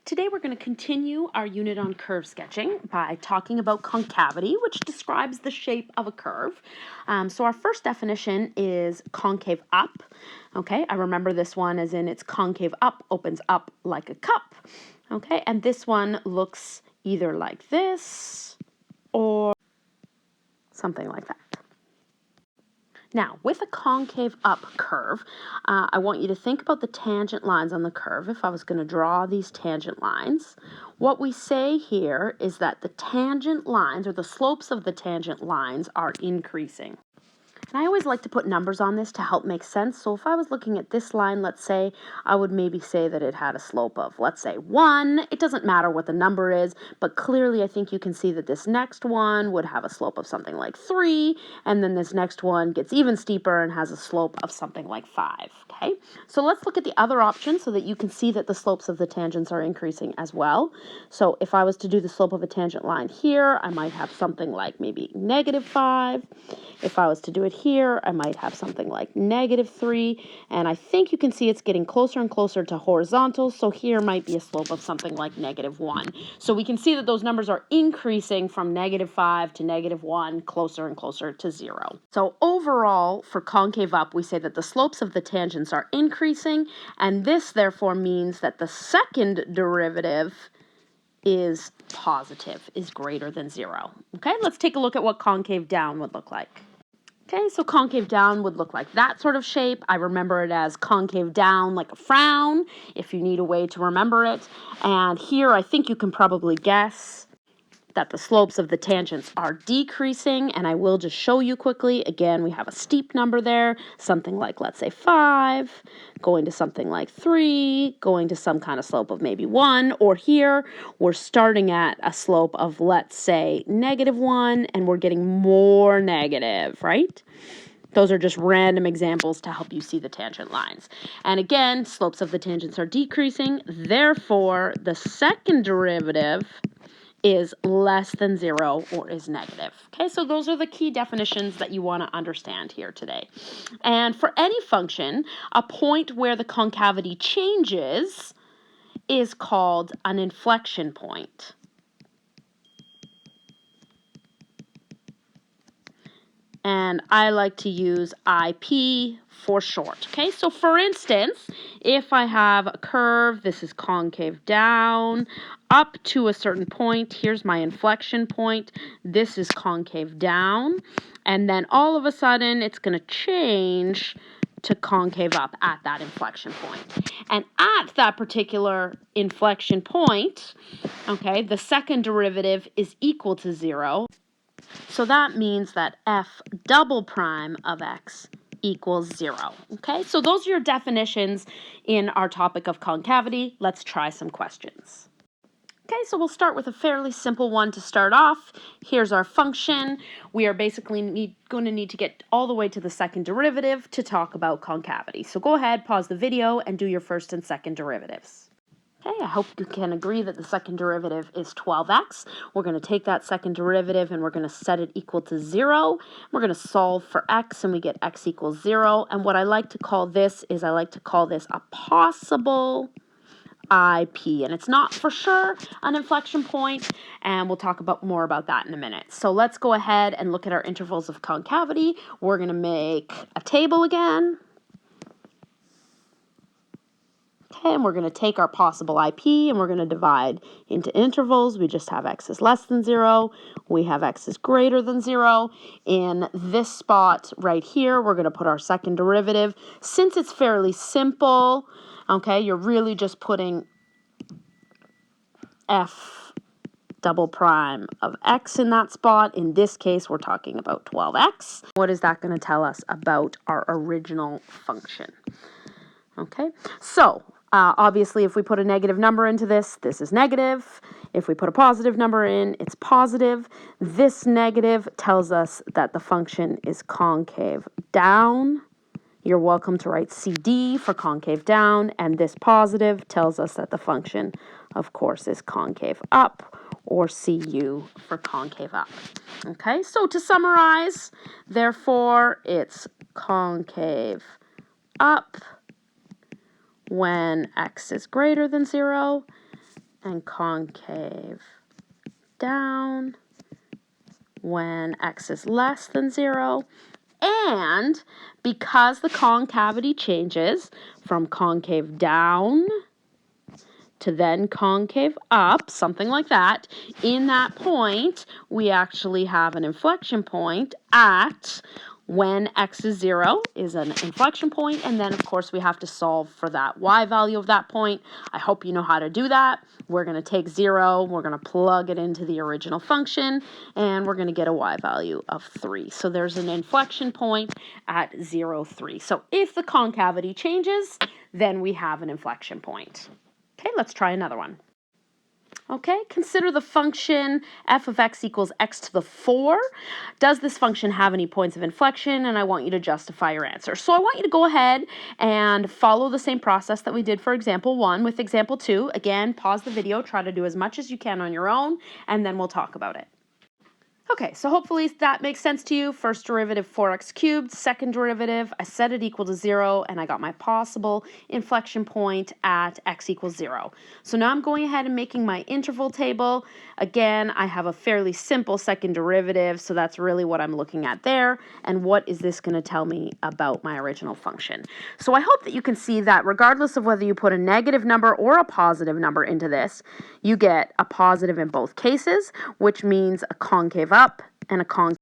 Today we're going to continue our unit on curve sketching by talking about concavity, which describes the shape of a curve. So our first definition is concave up. Okay, I remember this one as in it's concave up, opens up like a cup. Okay, and this one looks either like this or something like that. Now, with a concave up curve, I want you to think about the tangent lines on the curve. If I was going to draw these tangent lines, what we say here is that the tangent lines, or the slopes of the tangent lines, are increasing. And I always like to put numbers on this to help make sense. So if I was looking at this line, let's say, I would maybe say that it had a slope of, let's say, 1. It doesn't matter what the number is, but clearly I think you can see that this next one would have a slope of something like 3, and then this next one gets even steeper and has a slope of something like 5, okay? So let's look at the other option so that you can see that the slopes of the tangents are increasing as well. So if I was to do the slope of a tangent line here, I might have something like maybe -5. If I was to do it here, I might have something like -3, and I think you can see it's getting closer and closer to horizontal, so here might be a slope of something like -1. So we can see that those numbers are increasing from -5 to -1, closer and closer to 0. So overall, for concave up, we say that the slopes of the tangents are increasing, and this therefore means that the second derivative is positive, is greater than 0. Okay, let's take a look at what concave down would look like. Okay, so concave down would look like that sort of shape. I remember it as concave down like a frown, if you need a way to remember it. And here I think you can probably guess that the slopes of the tangents are decreasing, and I will just show you quickly. Again, we have a steep number there, something like, let's say, 5, going to something like 3, going to some kind of slope of maybe 1, or here we're starting at a slope of, let's say, -1, and we're getting more negative, right? Those are just random examples to help you see the tangent lines. And again, slopes of the tangents are decreasing, therefore the second derivative is less than 0 or is negative. Okay, so those are the key definitions that you want to understand here today. And for any function, a point where the concavity changes is called an inflection point. And I like to use IP for short. Okay, so for instance, if I have a curve, this is concave down, up to a certain point, here's my inflection point, this is concave down, and then all of a sudden it's going to change to concave up at that inflection point. And at that particular inflection point, okay, the second derivative is equal to 0. So that means that f double prime of x equals 0. Okay, so those are your definitions in our topic of concavity. Let's try some questions. Okay, so we'll start with a fairly simple one to start off. Here's our function. We are basically going to need to get all the way to the second derivative to talk about concavity. So go ahead, pause the video, and do your first and second derivatives. Okay, I hope you can agree that the second derivative is 12x. We're going to take that second derivative and we're going to set it equal to 0. We're going to solve for x and we get x equals 0. And what I like to call this is I like to call this a possible IP. And it's not for sure an inflection point, and we'll talk more about that in a minute. So let's go ahead and look at our intervals of concavity. We're going to make a table again. Okay, and we're going to take our possible IP and we're going to divide into intervals. We just have x is less than 0. We have x is greater than 0. In this spot right here, we're going to put our second derivative. Since it's fairly simple, okay, you're really just putting f double prime of x in that spot. In this case, we're talking about 12x. What is that going to tell us about our original function? Okay, so obviously, if we put a negative number into this, this is negative. If we put a positive number in, it's positive. This negative tells us that the function is concave down. You're welcome to write CD for concave down. And this positive tells us that the function, of course, is concave up, or CU for concave up. Okay, so to summarize, therefore, it's concave up when x is greater than 0, and concave down when x is less than 0. And because the concavity changes from concave down to then concave up, something like that, in that point, we actually have an inflection point at when x is 0 is an inflection point, and then, of course, we have to solve for that y value of that point. I hope you know how to do that. We're going to take 0, we're going to plug it into the original function, and we're going to get a y value of 3. So there's an inflection point at 0, 3. So if the concavity changes, then we have an inflection point. Okay, let's try another one. Okay, consider the function f of x equals x to the 4. Does this function have any points of inflection? And I want you to justify your answer. So I want you to go ahead and follow the same process that we did for example 1 with example 2. Again, pause the video, try to do as much as you can on your own, and then we'll talk about it. Okay, so hopefully that makes sense to you. First derivative 4x cubed, second derivative, I set it equal to 0, and I got my possible inflection point at x equals 0. So now I'm going ahead and making my interval table. Again, I have a fairly simple second derivative, so that's really what I'm looking at there. And what is this going to tell me about my original function? So I hope that you can see that regardless of whether you put a negative number or a positive number into this, you get a positive in both cases, which means a concave up and a concave.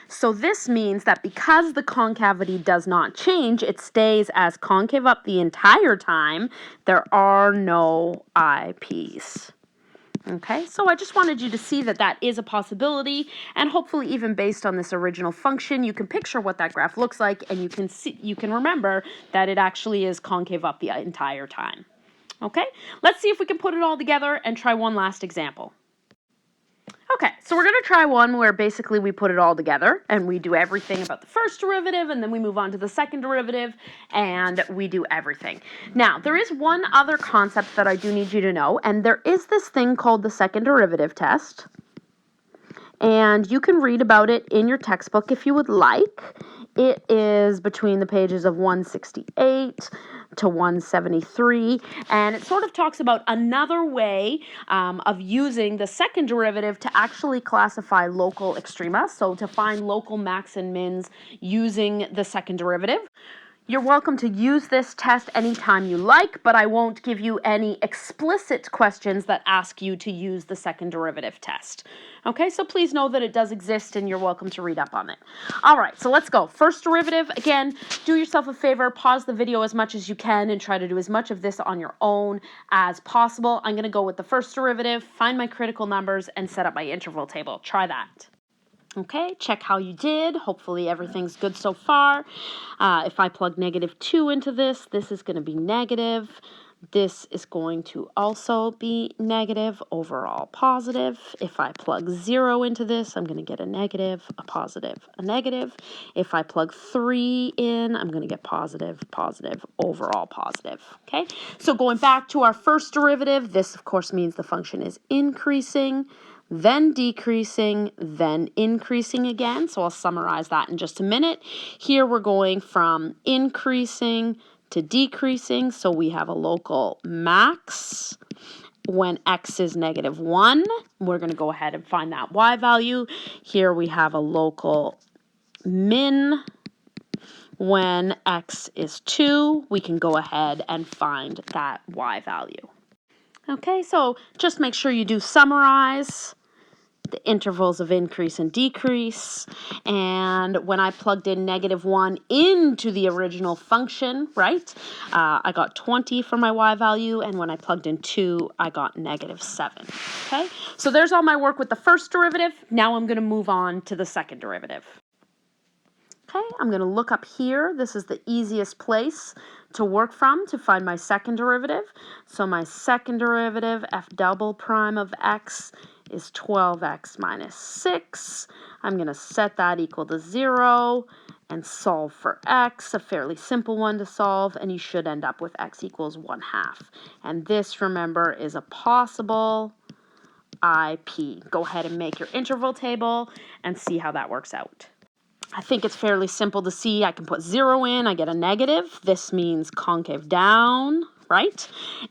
So this means that because the concavity does not change, it stays as concave up the entire time, there are no IPs. Okay, so I just wanted you to see that that is a possibility, and hopefully even based on this original function, you can picture what that graph looks like, and you can remember that it actually is concave up the entire time. Okay, let's see if we can put it all together and try one last example. Okay, so we're going to try one where basically we put it all together and we do everything about the first derivative, and then we move on to the second derivative and we do everything. Now, there is one other concept that I do need you to know, and there is this thing called the second derivative test. And you can read about it in your textbook if you would like. It is between the pages of 168 to 173, and it sort of talks about another way of using the second derivative to actually classify local extrema, so to find local max and mins using the second derivative. You're welcome to use this test anytime you like, but I won't give you any explicit questions that ask you to use the second derivative test. Okay, so please know that it does exist and you're welcome to read up on it. All right, so let's go. First derivative, again, do yourself a favor, pause the video as much as you can and try to do as much of this on your own as possible. I'm going to go with the first derivative, find my critical numbers, and set up my interval table. Try that. Okay, check how you did. Hopefully everything's good so far. If I plug -2 into this, this is going to be negative. This is going to also be negative, overall positive. If I plug 0 into this, I'm going to get a negative, a positive, a negative. If I plug 3 in, I'm going to get positive, positive, overall positive. Okay, so going back to our first derivative, this of course means the function is increasing, then decreasing, then increasing again. So I'll summarize that in just a minute. Here we're going from increasing to decreasing. So we have a local max when x is -1. We're going to go ahead and find that y value. Here we have a local min when x is 2. We can go ahead and find that y value. Okay, so just make sure you do summarize the intervals of increase and decrease, and when I plugged in -1 into the original function, right, I got 20 for my y value, and when I plugged in 2, I got -7. Okay, so there's all my work with the first derivative. Now I'm going to move on to the second derivative. Okay, I'm going to look up here. This is the easiest place to work from to find my second derivative. So my second derivative, f double prime of x, is 12x minus 6. I'm going to set that equal to 0 and solve for x, a fairly simple one to solve, and you should end up with x equals 1/2. And this, remember, is a possible IP. Go ahead and make your interval table and see how that works out. I think it's fairly simple to see. I can put 0 in, I get a negative. This means concave down, right?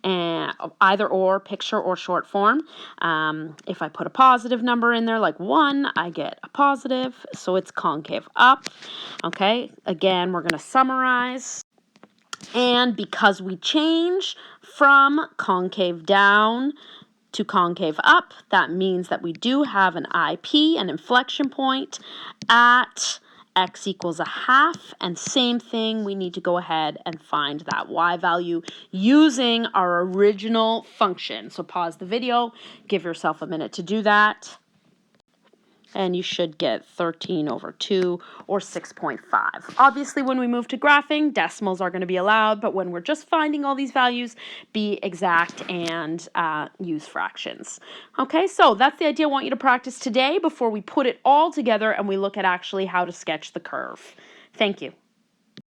And either or, picture or short form. If I put a positive number in there like 1, I get a positive, so it's concave up. Okay, again, we're going to summarize. And because we change from concave down to concave up, that means that we do have an IP, an inflection point, at x equals 1/2, and same thing, we need to go ahead and find that y value using our original function. So pause the video, give yourself a minute to do that, and you should get 13/2 or 6.5. Obviously, when we move to graphing, decimals are going to be allowed, but when we're just finding all these values, be exact and use fractions. Okay, so that's the idea I want you to practice today before we put it all together and we look at actually how to sketch the curve. Thank you.